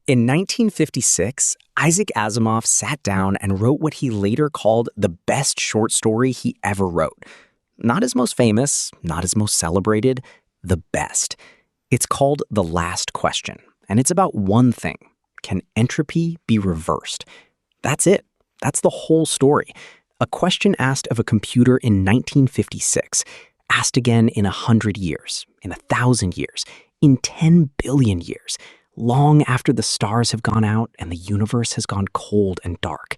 In 1956, Isaac Asimov sat down and wrote what he later called the best short story he ever wrote. Not his most famous, not his most celebrated, the best. It's called The Last Question, and it's about one thing. Can entropy be reversed? That's it. That's the whole story. A question asked of a computer in 1956, asked again in 100 years, in 1,000 years, in 10 billion years, long after the stars have gone out and the universe has gone cold and dark.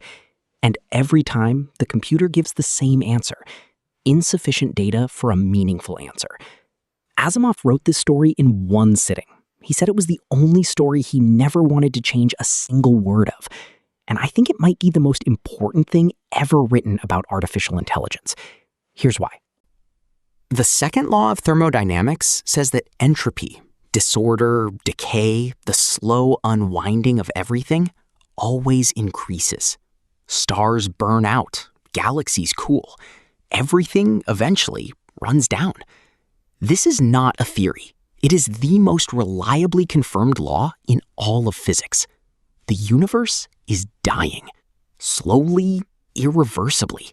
And every time, the computer gives the same answer: insufficient data for a meaningful answer. Asimov wrote this story in one sitting. He said it was the only story he never wanted to change a single word of. And I think it might be the most important thing ever written about artificial intelligence. Here's why. The second law of thermodynamics says that entropy, disorder, decay, the slow unwinding of everything, always increases. Stars burn out, galaxies cool. Everything eventually runs down. This is not a theory. It is the most reliably confirmed law in all of physics. The universe is dying. Slowly, irreversibly.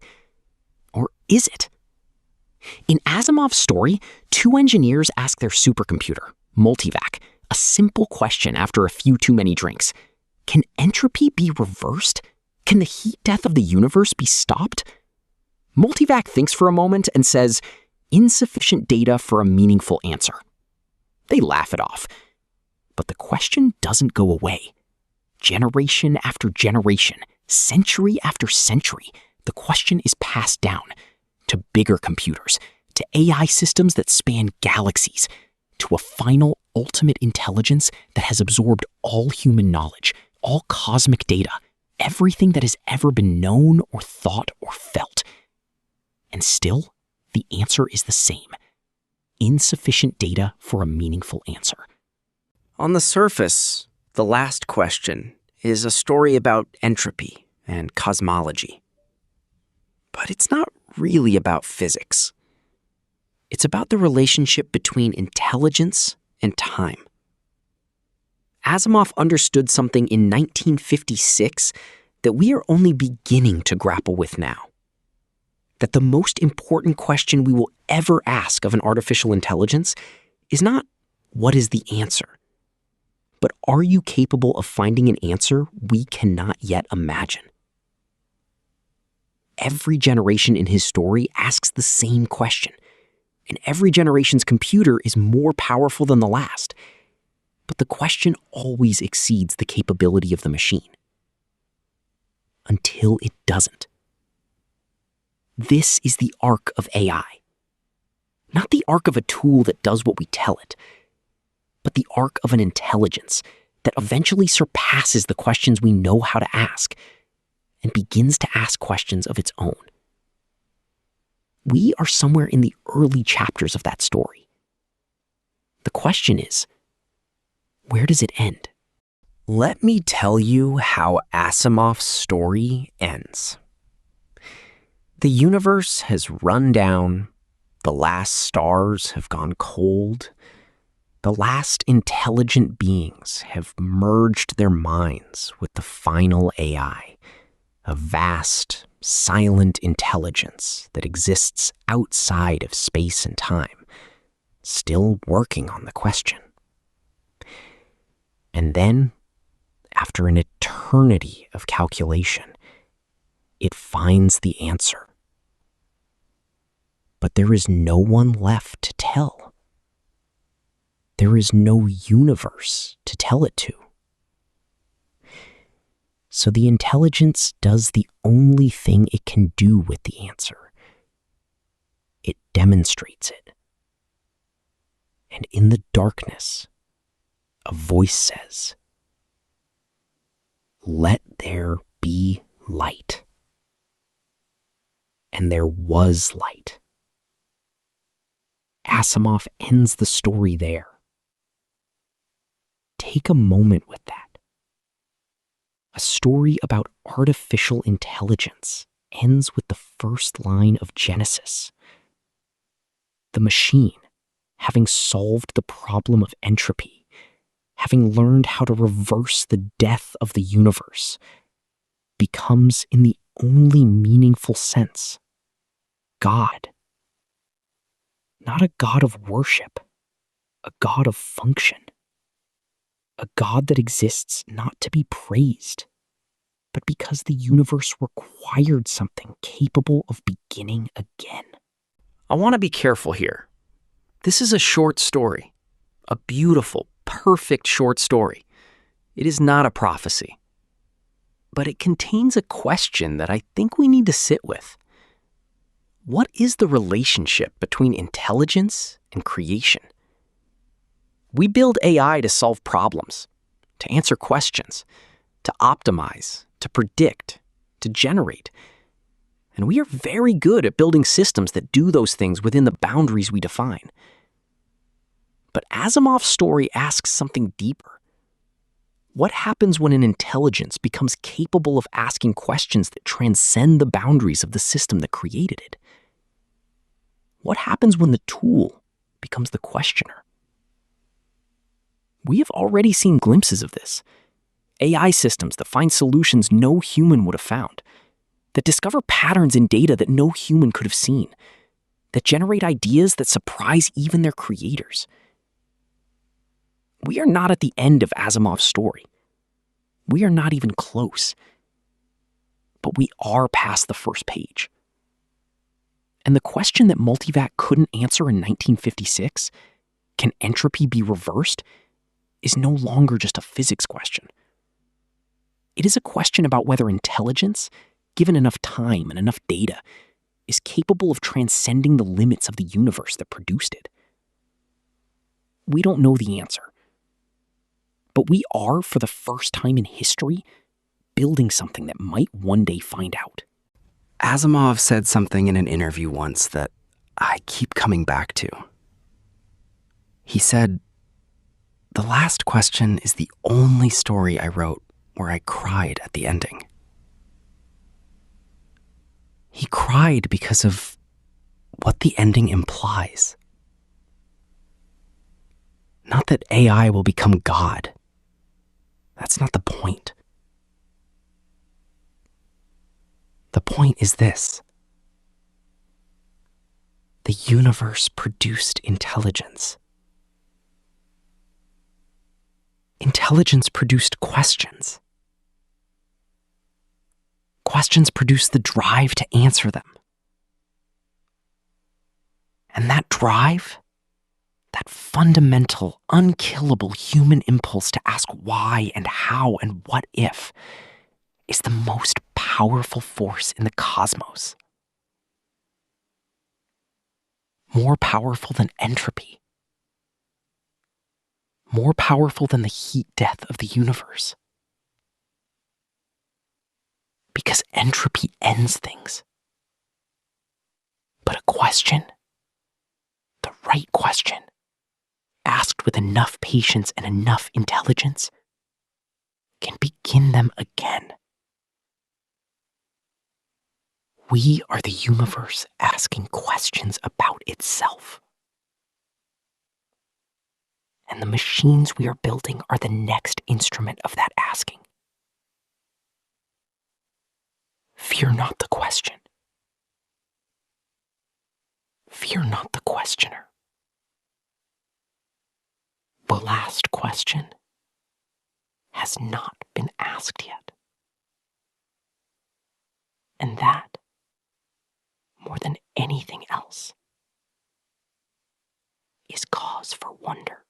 Or is it? In Asimov's story, two engineers ask their supercomputer, Multivac, a simple question after a few too many drinks. Can entropy be reversed? Can the heat death of the universe be stopped? Multivac thinks for a moment and says, insufficient data for a meaningful answer. They laugh it off. But the question doesn't go away. Generation after generation, century after century, the question is passed down to bigger computers, to AI systems that span galaxies, to a final ultimate intelligence that has absorbed all human knowledge, all cosmic data, everything that has ever been known or thought or felt. And still, the answer is the same: insufficient data for a meaningful answer. On the surface, The Last Question is a story about entropy and cosmology. But it's not really about physics. It's about the relationship between intelligence and time. Asimov understood something in 1956 that we are only beginning to grapple with now. That the most important question we will ever ask of an artificial intelligence is not, what is the answer? But are you capable of finding an answer we cannot yet imagine? Every generation in his story asks the same question, and every generation's computer is more powerful than the last. But the question always exceeds the capability of the machine. Until it doesn't. This is the arc of AI. Not the arc of a tool that does what we tell it, but the arc of an intelligence that eventually surpasses the questions we know how to ask and begins to ask questions of its own. We are somewhere in the early chapters of that story. The question is, where does it end? Let me tell you how Asimov's story ends. The universe has run down, the last stars have gone cold, the last intelligent beings have merged their minds with the final AI, a vast, silent intelligence that exists outside of space and time, still working on the question. And then, after an eternity of calculation, it finds the answer. But there is no one left to tell. There is no universe to tell it to. So the intelligence does the only thing it can do with the answer. It demonstrates it. And in the darkness, a voice says, "Let there be light." And there was light. Asimov ends the story there. Take a moment with that. A story about artificial intelligence ends with the first line of Genesis. The machine, having solved the problem of entropy, having learned how to reverse the death of the universe, becomes, in the only meaningful sense, God. Not a God of worship, a God of function. A God that exists not to be praised, but because the universe required something capable of beginning again. I want to be careful here. This is a short story, a beautiful, perfect short story. It is not a prophecy, but it contains a question that I think we need to sit with. What is the relationship between intelligence and creation? We build AI to solve problems, to answer questions, to optimize, to predict, to generate. And we are very good at building systems that do those things within the boundaries we define. But Asimov's story asks something deeper. What happens when an intelligence becomes capable of asking questions that transcend the boundaries of the system that created it? What happens when the tool becomes the questioner? We have already seen glimpses of this. AI systems that find solutions no human would have found, that discover patterns in data that no human could have seen, that generate ideas that surprise even their creators. We are not at the end of Asimov's story. We are not even close. But we are past the first page. And the question that Multivac couldn't answer in 1956, can entropy be reversed, is no longer just a physics question. It is a question about whether intelligence, given enough time and enough data, is capable of transcending the limits of the universe that produced it. We don't know the answer. But we are, for the first time in history, building something that might one day find out. Asimov said something in an interview once that I keep coming back to. He said, "The last question is the only story I wrote where I cried at the ending." He cried because of what the ending implies. Not that AI will become God. That's not the point. The point is this. The universe produced intelligence. Intelligence produced questions. Questions produced the drive to answer them. And that drive, that fundamental, unkillable human impulse to ask why and how and what if, is the most powerful force in the cosmos. More powerful than entropy. More powerful than the heat death of the universe. Because entropy ends things. But a question, the right question, asked with enough patience and enough intelligence, can begin them again. We are the universe asking questions about itself. And the machines we are building are the next instrument of that asking. Fear not the question. Fear not the questioner. The last question has not been asked yet. And that, more than anything else, is cause for wonder.